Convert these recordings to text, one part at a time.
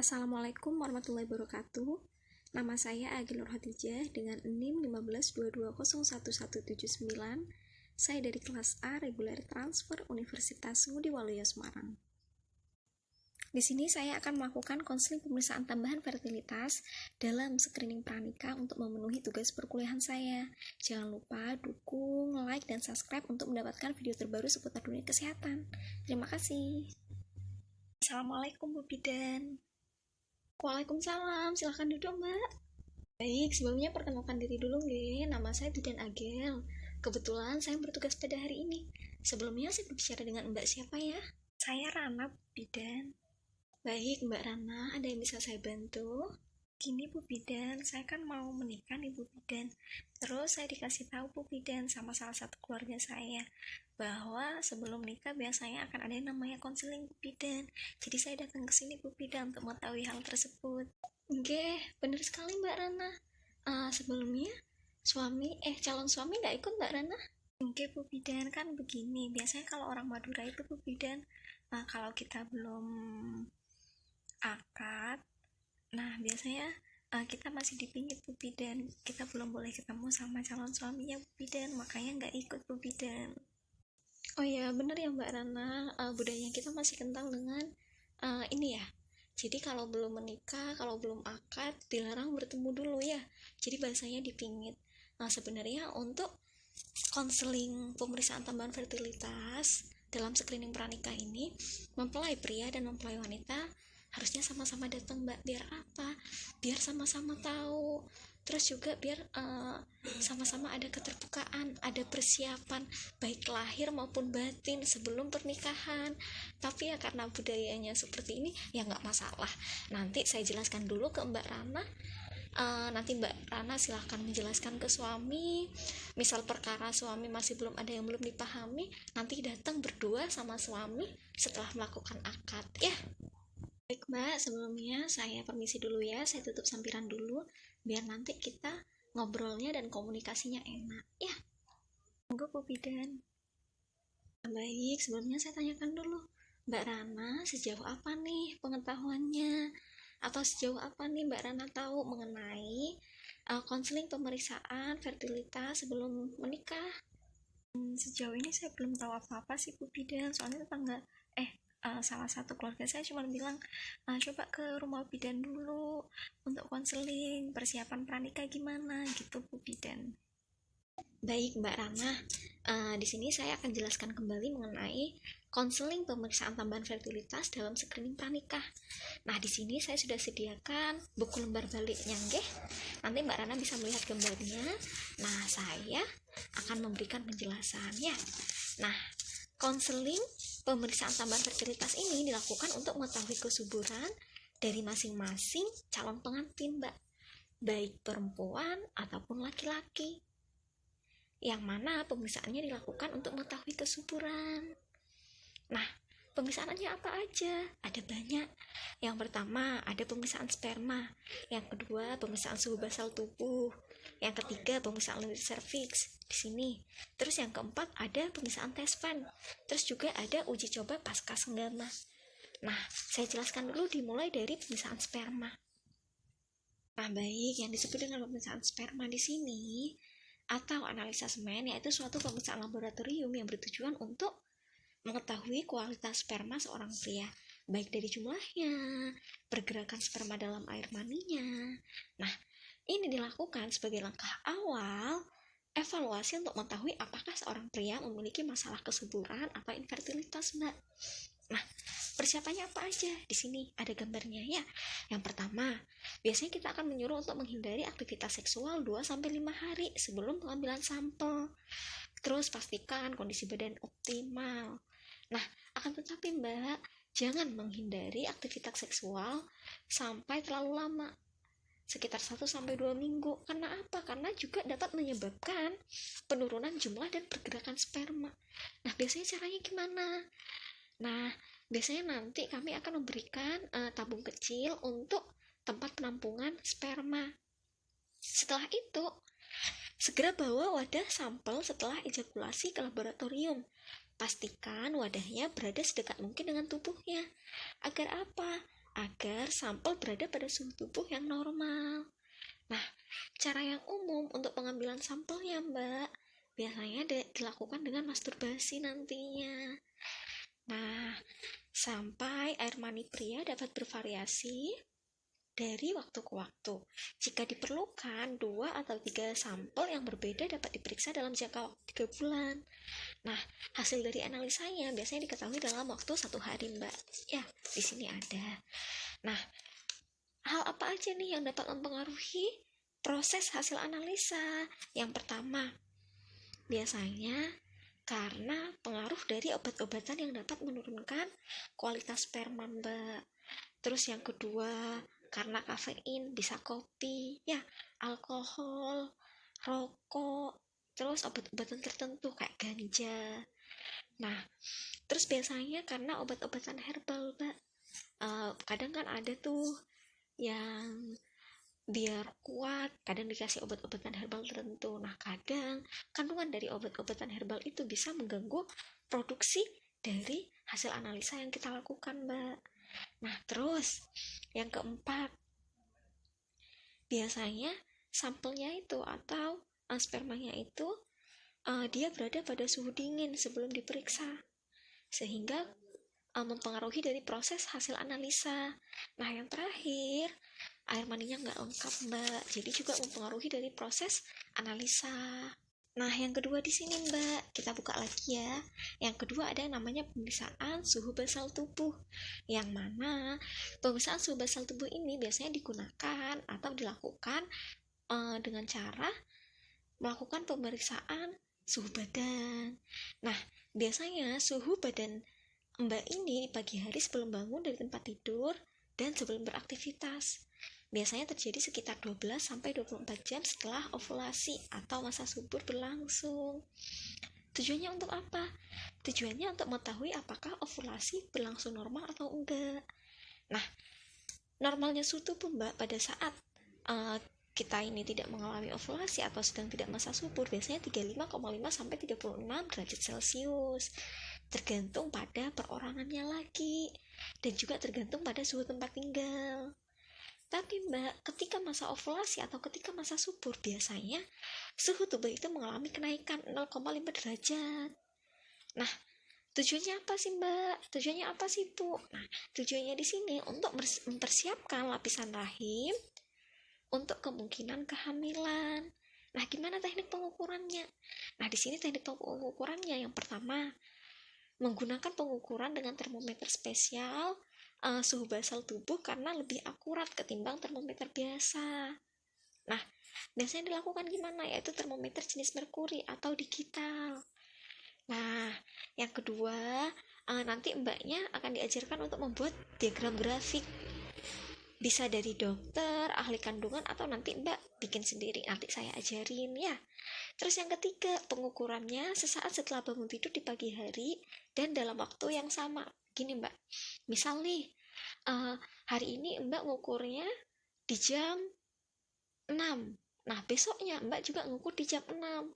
Assalamualaikum warahmatullahi wabarakatuh. Nama saya Agil Nur Hadijah dengan NIM 1522011179. Saya dari kelas A reguler transfer Universitas Ngudi Waluyo Semarang. Di sini saya akan melakukan konseling pemeriksaan tambahan fertilitas dalam screening pranikah untuk memenuhi tugas perkuliahan saya. Jangan lupa dukung, like, dan subscribe untuk mendapatkan video terbaru seputar dunia kesehatan. Terima kasih. Assalamualaikum Bu Bidan. Waalaikumsalam, silahkan duduk Mbak. Baik, sebelumnya perkenalkan diri dulu nggih. Nama saya Bidan Agel. Kebetulan saya bertugas pada hari ini. Sebelumnya saya berbicara dengan Mbak siapa ya? Saya Rana, Bu Bidan. Baik Mbak Rana, ada yang bisa saya bantu? Gini Bu Bidan, saya kan mau menikah nih Bu Bidan. Terus saya dikasih tahu Bu Bidan sama salah satu keluarga saya bahwa sebelum nikah biasanya akan ada yang namanya konseling Bu Bidan. Jadi saya datang ke sini Bu Bidan untuk mengetahui hal tersebut. Oke, benar sekali Mbak Rana. Sebelumnya calon suami nggak ikut Mbak Rana? Oke Bu Bidan, kan begini. Biasanya kalau orang Madura itu Bu Bidan, kalau kita belum akad, nah biasanya kita masih dipingit Bu Bidan, kita belum boleh ketemu sama calon suaminya Bu Bidan, makanya nggak ikut Bu Bidan. Oh ya bener ya Mbak Rana, budaya kita masih kental dengan ini ya. Jadi kalau belum menikah, kalau belum akad, dilarang bertemu dulu ya. Jadi bahasanya dipingit. Nah sebenarnya untuk konseling pemeriksaan tambahan fertilitas dalam screening pranikah ini, mempelai pria dan mempelai wanita harusnya sama-sama datang Mbak. Biar apa? Biar sama-sama tahu, terus juga biar sama-sama ada keterbukaan, ada persiapan baik lahir maupun batin sebelum pernikahan. Tapi ya karena budayanya seperti ini ya nggak masalah, nanti saya jelaskan dulu ke Mbak Rana. Nanti Mbak Rana silahkan menjelaskan ke suami. Misal perkara suami masih belum ada yang belum dipahami, nanti datang berdua sama suami setelah melakukan akad ya. Baik Mbak, sebelumnya saya permisi dulu ya, saya tutup sampiran dulu biar nanti kita ngobrolnya dan komunikasinya enak ya. Monggo Bu Bidan. Baik, sebelumnya saya tanyakan dulu, Mbak Rana sejauh apa nih pengetahuannya, atau sejauh apa nih Mbak Rana tahu mengenai konseling pemeriksaan fertilitas sebelum menikah? Sejauh ini saya belum tahu apa-apa sih Bu Bidan, soalnya tetangga salah satu keluarga saya cuma bilang coba ke rumah bidan dulu untuk konseling persiapan pranikah gimana gitu Bu Bidan. Baik Mbak Rana, di sini saya akan jelaskan kembali mengenai konseling pemeriksaan tambahan fertilitas dalam screening pranikah. Nah di sini saya sudah sediakan buku lembar baliknya nggih. Nanti Mbak Rana bisa melihat gambarnya. Nah saya akan memberikan penjelasannya. Nah konseling pemeriksaan tambahan fertilitas ini dilakukan untuk mengetahui kesuburan dari masing-masing calon pengantin Mbak, baik perempuan ataupun laki-laki. Yang mana pemeriksaannya dilakukan untuk mengetahui kesuburan. Nah, pemeriksaannya apa aja? Ada banyak. Yang pertama ada pemeriksaan sperma, yang kedua pemeriksaan suhu basal tubuh, yang ketiga pemeriksaan lilit serviks di sini. Terus yang keempat ada pemeriksaan tes fan. Terus juga ada uji coba pasca senggama. Nah, saya jelaskan dulu dimulai dari pemeriksaan sperma. Nah, baik, yang disebut dengan pemeriksaan sperma di sini atau analisa semen yaitu suatu pemeriksaan laboratorium yang bertujuan untuk mengetahui kualitas sperma seorang pria, baik dari jumlahnya, pergerakan sperma dalam air maninya. Nah, ini dilakukan sebagai langkah awal evaluasi untuk mengetahui apakah seorang pria memiliki masalah kesuburan atau infertilitas, Mbak. Nah, persiapannya apa aja? Di sini ada gambarnya ya. Yang pertama, biasanya kita akan menyuruh untuk menghindari aktivitas seksual 2-5 hari sebelum pengambilan sampel. Terus pastikan kondisi badan optimal. Nah, akan tetapi Mbak, jangan menghindari aktivitas seksual sampai terlalu lama, sekitar 1-2 minggu. Karena apa? Karena juga dapat menyebabkan penurunan jumlah dan pergerakan sperma. Nah, biasanya caranya gimana? Nah, biasanya nanti kami akan memberikan tabung kecil untuk tempat penampungan sperma. Setelah itu, segera bawa wadah sampel setelah ejakulasi ke laboratorium. Pastikan wadahnya berada sedekat mungkin dengan tubuhnya. Agar apa? agar sampel berada pada suhu tubuh yang normal. Nah, cara yang umum untuk pengambilan sampelnya, Mbak, biasanya dilakukan dengan masturbasi nantinya. Nah, sampai air mani pria dapat bervariasi dari waktu ke waktu. Jika diperlukan, 2 atau 3 sampel yang berbeda dapat diperiksa dalam jangka waktu 3 bulan. Nah, hasil dari analisanya biasanya diketahui dalam waktu 1 hari, Mbak. Ya, di sini ada. Nah, hal apa aja nih yang dapat mempengaruhi proses hasil analisa? Yang pertama, biasanya karena pengaruh dari obat-obatan yang dapat menurunkan kualitas sperma, Mbak. Terus yang kedua, karena kafein, bisa kopi, ya, alkohol, rokok, terus obat-obatan tertentu kayak ganja. Nah, terus biasanya karena obat-obatan herbal, Mbak. Kadang kan ada tuh yang biar kuat, kadang dikasih obat-obatan herbal tertentu. Nah, kadang kandungan dari obat-obatan herbal itu bisa mengganggu produksi dari hasil analisa yang kita lakukan, Mbak. Nah, terus yang keempat, biasanya sampelnya itu atau spermanya itu dia berada pada suhu dingin sebelum diperiksa, sehingga mempengaruhi dari proses hasil analisa. Nah, yang terakhir, air maninya nggak lengkap, Mbak, jadi juga mempengaruhi dari proses analisa. Nah, yang kedua di sini, Mbak, kita buka lagi ya. Yang kedua ada yang namanya pemeriksaan suhu basal tubuh, yang mana pemeriksaan suhu basal tubuh ini biasanya digunakan atau dilakukan dengan cara melakukan pemeriksaan suhu badan. Nah, biasanya suhu badan Mbak ini di pagi hari sebelum bangun dari tempat tidur dan sebelum beraktivitas. Biasanya terjadi sekitar 12-24 jam setelah ovulasi atau masa subur berlangsung. Tujuannya untuk apa? Tujuannya untuk mengetahui apakah ovulasi berlangsung normal atau enggak. Nah, normalnya suhu tubuh, Mbak, pada saat kita ini tidak mengalami ovulasi atau sedang tidak masa subur biasanya 35,5 sampai 36 derajat Celcius. Tergantung pada perorangannya lagi dan juga tergantung pada suhu tempat tinggal. Tapi, Mbak, ketika masa ovulasi atau ketika masa subur biasanya suhu tubuh itu mengalami kenaikan 0,5 derajat. Nah, tujuannya apa sih, Mbak? Tujuannya apa sih, Bu? Nah, tujuannya di sini untuk mempersiapkan lapisan rahim untuk kemungkinan kehamilan. Nah, gimana teknik pengukurannya? Nah, di sini teknik pengukurannya yang pertama, menggunakan pengukuran dengan termometer spesial suhu basal tubuh karena lebih akurat ketimbang termometer biasa. Nah, biasanya dilakukan gimana? Yaitu termometer jenis merkuri atau digital. Nah, yang kedua, nanti Mbaknya akan diajarkan untuk membuat diagram grafik. Bisa dari dokter, ahli kandungan, atau nanti Mbak bikin sendiri. Nanti saya ajarin ya. Terus yang ketiga, pengukurannya sesaat setelah bangun tidur di pagi hari dan dalam waktu yang sama. Gini, Mbak, misal nih hari ini Mbak ngukurnya di jam 6. Nah, besoknya Mbak juga ngukur di jam 6.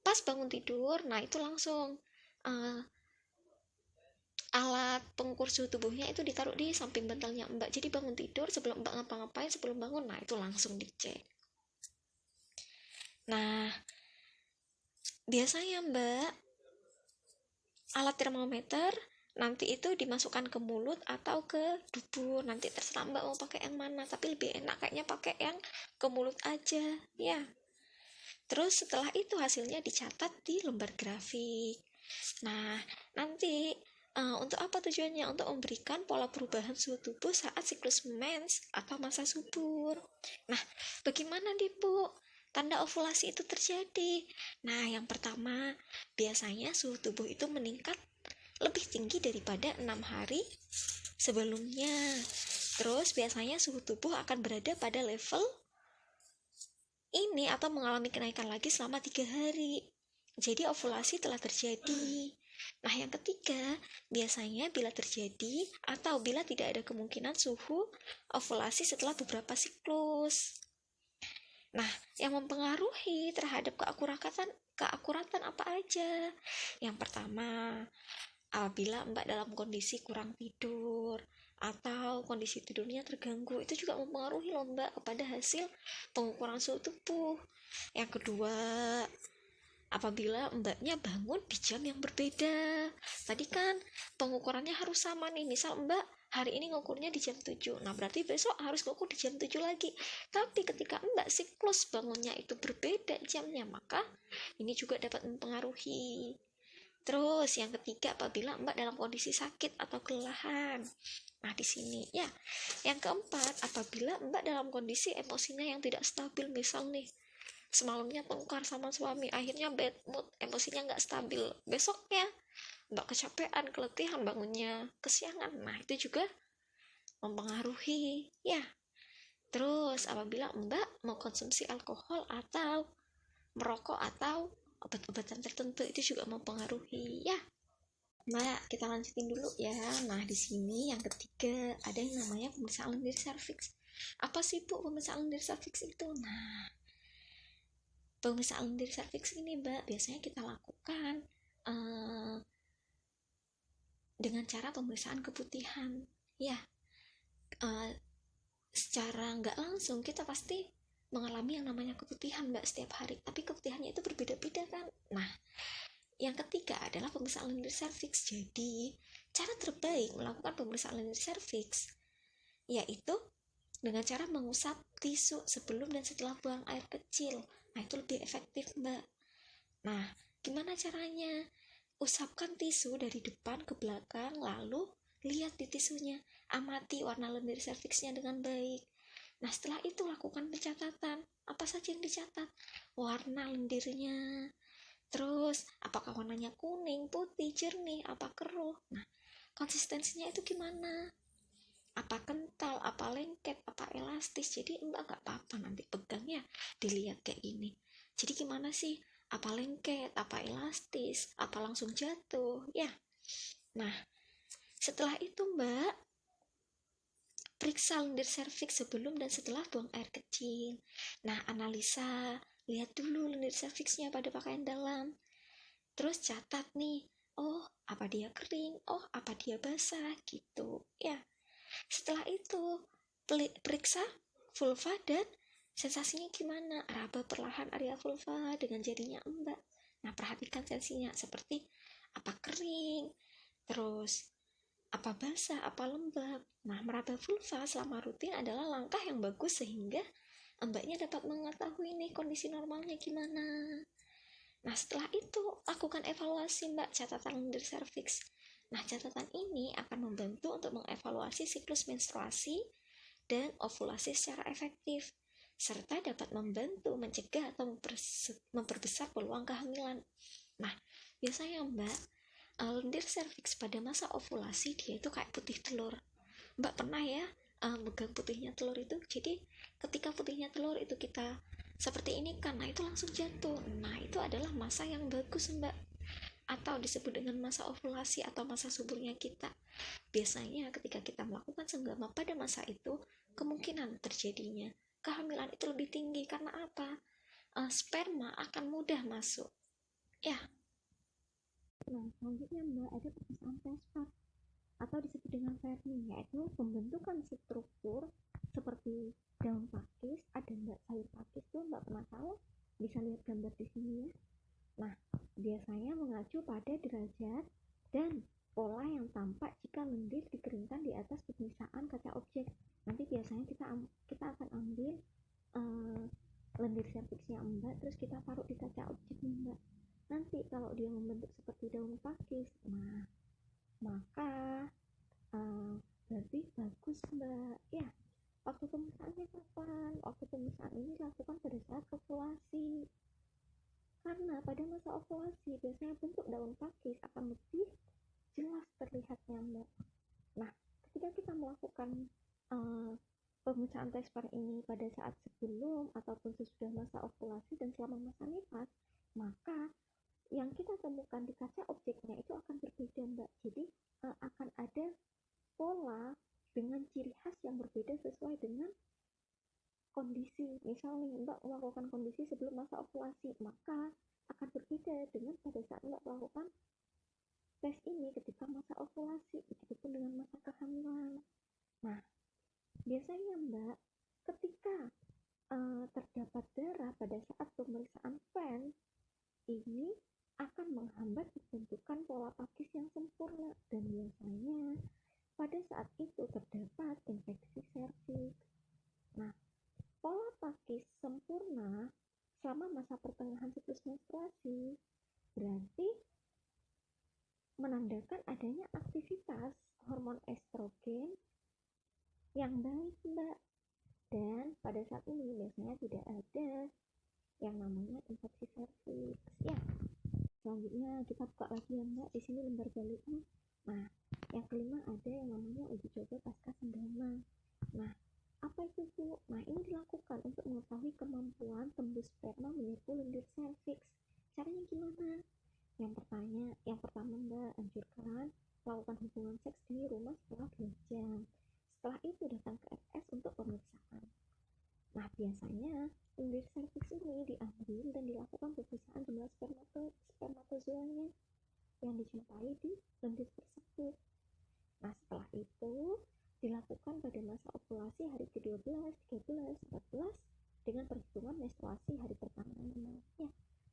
Pas bangun tidur, nah itu langsung alat pengukur suhu tubuhnya itu ditaruh di samping bantalnya Mbak. Jadi bangun tidur sebelum Mbak ngapa-ngapain, sebelum bangun, nah itu langsung dicek. Nah, biasanya, Mbak, alat termometer nanti itu dimasukkan ke mulut atau ke dubur. Nanti terserah Mbak mau pakai yang mana, tapi lebih enak kayaknya pakai yang ke mulut aja ya. Terus setelah itu hasilnya dicatat di lembar grafik. Nah, nanti untuk apa tujuannya? Untuk memberikan pola perubahan suhu tubuh saat siklus mens atau masa subur. Nah, bagaimana nih, Bu, tanda ovulasi itu terjadi? Nah, yang pertama, biasanya suhu tubuh itu meningkat lebih tinggi daripada 6 hari sebelumnya. Terus biasanya suhu tubuh akan berada pada level ini atau mengalami kenaikan lagi selama 3 hari. Jadi ovulasi telah terjadi. Nah, yang ketiga, biasanya bila terjadi atau bila tidak ada kemungkinan suhu ovulasi setelah beberapa siklus. Nah, yang mempengaruhi terhadap keakuratan apa aja? Yang pertama, apabila Mbak dalam kondisi kurang tidur atau kondisi tidurnya terganggu, itu juga mempengaruhi loh mbak kepada hasil pengukuran suhu tubuh. Yang kedua, apabila mbaknya bangun di jam yang berbeda. Tadi kan pengukurannya harus sama nih, misal mbak hari ini ngukurnya di jam 7, nah berarti besok harus ngukur di jam 7 lagi. Tapi ketika mbak siklus bangunnya itu berbeda jamnya, maka ini juga dapat mempengaruhi. Terus yang ketiga, apabila mbak dalam kondisi sakit atau kelelahan. Nah di sini ya. Yang keempat, apabila mbak dalam kondisi emosinya yang tidak stabil, misal nih semalamnya tengkar sama suami, akhirnya bad mood, emosinya nggak stabil, besoknya mbak kecapean, keletihan, bangunnya kesiangan. Nah itu juga mempengaruhi ya. Terus apabila mbak mau konsumsi alkohol atau merokok atau obat-obatan tertentu, itu juga mempengaruhi ya. Mbak, kita lanjutin dulu ya. Nah, di sini yang ketiga ada yang namanya pemeriksaan lendir serviks. Apa sih Bu pemeriksaan lendir serviks itu? Nah, pemeriksaan lendir serviks ini Mbak biasanya kita lakukan dengan cara pemeriksaan keputihan. Ya, secara nggak langsung kita pasti mengalami yang namanya keputihan Mbak setiap hari, tapi keputihannya itu berbeda-beda kan. Nah, yang ketiga adalah pemeriksaan lendir serviks. Jadi, cara terbaik melakukan pemeriksaan lendir serviks yaitu dengan cara mengusap tisu sebelum dan setelah buang air kecil. Nah, itu lebih efektif Mbak. Nah, gimana caranya? Usapkan tisu dari depan ke belakang, lalu lihat di tisunya, amati warna lendir serviksnya dengan baik. Nah, setelah itu lakukan pencatatan. Apa saja yang dicatat? Warna lendirnya, terus apakah warnanya kuning, putih, jernih, apa keruh. Nah, konsistensinya itu gimana? Apa kental, apa lengket, apa elastis. Jadi mbak gak apa-apa nanti pegangnya dilihat kayak gini. Jadi gimana sih? Apa lengket, apa elastis, apa langsung jatuh ya. Nah, setelah itu mbak periksa lendir serviks sebelum dan setelah buang air kecil. Nah, analisa, lihat dulu lendir serviksnya pada pakaian dalam. Terus catat nih, oh apa dia kering, oh apa dia basah gitu ya. Setelah itu periksa vulva dan sensasinya gimana, raba perlahan area vulva dengan jarinya mbak. Nah, perhatikan sensasinya seperti apa kering, terus apa basah, apa lembab. Nah, meraba vulva selama rutin adalah langkah yang bagus sehingga mbaknya dapat mengetahui nih kondisi normalnya gimana. Nah, setelah itu lakukan evaluasi mbak catatan lendir serviks. Nah, catatan ini akan membantu untuk mengevaluasi siklus menstruasi dan ovulasi secara efektif, serta dapat membantu mencegah atau memperbesar peluang kehamilan. Nah, biasanya mbak, lendir serviks pada masa ovulasi dia itu kayak putih telur. Mbak pernah ya megang putihnya telur itu? Jadi ketika putihnya telur itu kita seperti ini kan, nah itu langsung jatuh. Nah, itu adalah masa yang bagus mbak, atau disebut dengan masa ovulasi atau masa suburnya kita. Biasanya ketika kita melakukan senggama pada masa itu, kemungkinan terjadinya kehamilan itu lebih tinggi. Karena apa? Sperma akan mudah masuk ya. Nah, selanjutnya mbak ada pemeriksaan Vespar atau disebut dengan Fermi, yaitu pembentukan struktur seperti daun pakis. Ada mbak sayur pakis tuh, mbak pernah tahu? Bisa lihat gambar di sini ya. Nah, biasanya mengacu pada derajat dan pola yang tampak jika lendir dikeringkan di atas pemisahan kaca objek. Nanti biasanya kita akan ambil lendir serviksnya mbak, terus kita taruh di kaca objek mbak. Nanti kalau dia membentuk seperti daun pakis, nah maka berarti bagus mbak ya. Waktu pemeriksaannya kapan? Waktu pemeriksaan ini dilakukan pada saat ovulasi, karena pada masa ovulasi biasanya bentuk daun pakis akan lebih jelas terlihatnya mbak. Nah, ketika kita melakukan pemeriksaan Vespar ini pada saat sebelum ataupun sesudah masa ovulasi dan selama masa nifas, maka yang kita temukan di kaca objeknya itu akan berbeda mbak. Jadi akan ada pola dengan ciri khas yang berbeda sesuai dengan kondisi. Misalnya mbak melakukan kondisi sebelum masa ovulasi, maka akan berbeda dengan pada saat mbak melakukan tes ini ketika masa ovulasi, begitupun dengan masa kehamilan. Nah, biasanya Mbak, ketika terdapat darah pada saat pemeriksaan fan, ini akan menghambat pembentukan pola pakis yang sempurna, dan biasanya pada saat itu terdapat infeksi serviks. Nah, pola pakis sempurna selama masa pertengahan siklus menstruasi berarti menandakan adanya aktivitas hormon estrogen yang baik, Mbak. Dan pada saat ini biasanya tidak ada yang namanya infeksi serviks. Ya, selanjutnya kita buka lagi ya, Mbak. Di sini lembar baliknya. Nah, yang kelima ada yang namanya uji coba pasca senggama. Nah, apa itu, Bu? Nah, ini dilakukan untuk mengetahui kemampuan tembus sperma menyerbu lendir serviks. Caranya gimana? Yang pertama Mbak, anjurkan lakukan hubungan seks di rumah setelah 2 jam. Setelah itu datang ke FS untuk pemeriksaan. Nah, biasanya lendir serviks ini diambil dan dilakukan pemeriksaan jumlah spermatozoanya yang dijumpai di lendir tersebut. Nah, setelah itu dilakukan pada masa ovulasi hari ke-12, 13, 14 dengan perhitungan menstruasi hari pertama. Ya,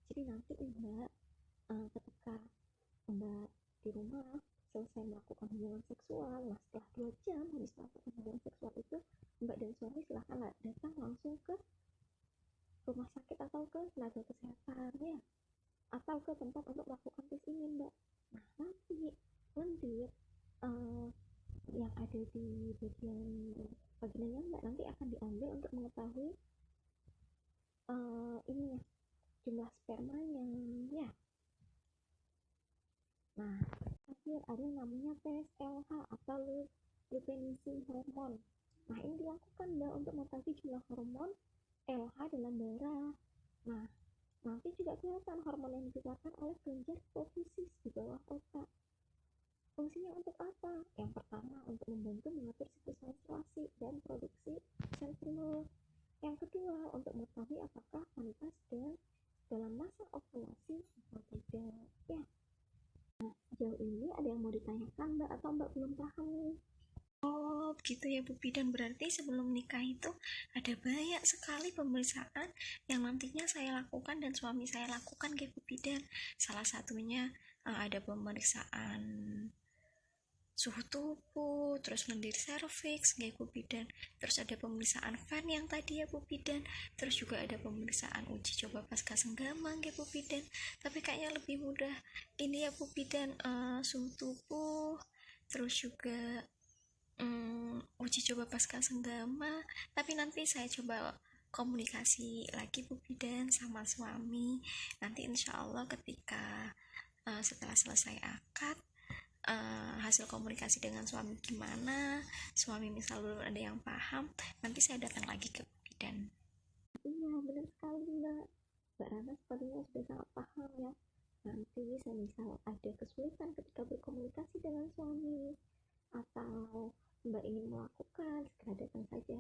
jadi nanti Mbak, ketika Mbak di rumah selesai melakukan hubungan seksual, nah setelah 2 jam habis melakukan hubungan seksual itu, Mbak dan suami silahkan datang langsung ke rumah sakit atau ke tenaga kesehatan ya, atau ke tempat untuk melakukan tes ini, Mbak. Nah, nanti lendir yang ada di bagian vaginanya Mbak nanti akan diambil untuk mengetahui ini ya, jumlah spermanya ya. Nah, terakhir ada yang namanya tes LH atau luteinizing hormon. Nah, ini dilakukan Mbak untuk mengetahui jumlah hormon LH dalam darah. Nah, nanti juga kelihatan hormon yang dikeluarkan oleh kelenjar hipofisis di bawah otak. Fungsinya untuk apa? Yang pertama, untuk membantu mengatur siklus menstruasi dan produksi sel telur. Yang kedua, untuk mengetahui apakah wanita sedang dalam masa ovulasi atau tidak. Ya. Nah, sejauh ini ada yang mau ditanyakan Mbak atau Mbak belum paham nih? Oh, begitu ya Bu Bidan. Berarti sebelum nikah itu ada banyak sekali pemeriksaan yang nantinya saya lakukan dan suami saya lakukan ya Bu Bidan. Salah satunya ada pemeriksaan suhu tubuh, terus lendir serviks ya Bu Bidan, terus ada pemeriksaan fan yang tadi ya Bu Bidan, terus juga ada pemeriksaan uji coba pasca senggama ya Bu Bidan. Tapi kayaknya lebih mudah ini ya Bu Bidan, suhu tubuh, terus juga uji coba pasca senggama. Tapi nanti saya coba komunikasi lagi Bu Bidan sama suami. Nanti insya Allah ketika setelah selesai akad, hasil komunikasi dengan suami gimana, suami misal belum ada yang paham, nanti saya datang lagi ke Bu Bidan. Iya benar sekali Mbak Rana sepertinya sudah sangat paham ya. Nanti misal ada kesulitan ketika berkomunikasi dengan suami, atau Mbak ingin melakukan, segera datang saja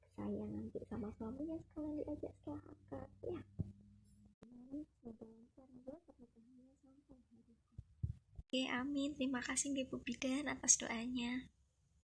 ke saya nanti sama suaminya sekalian diajak setelah akad ya. Semoga lancar Mbak pernikahannya sampai hari. Oke, amin. Terima kasih Bu Bidan atas doanya.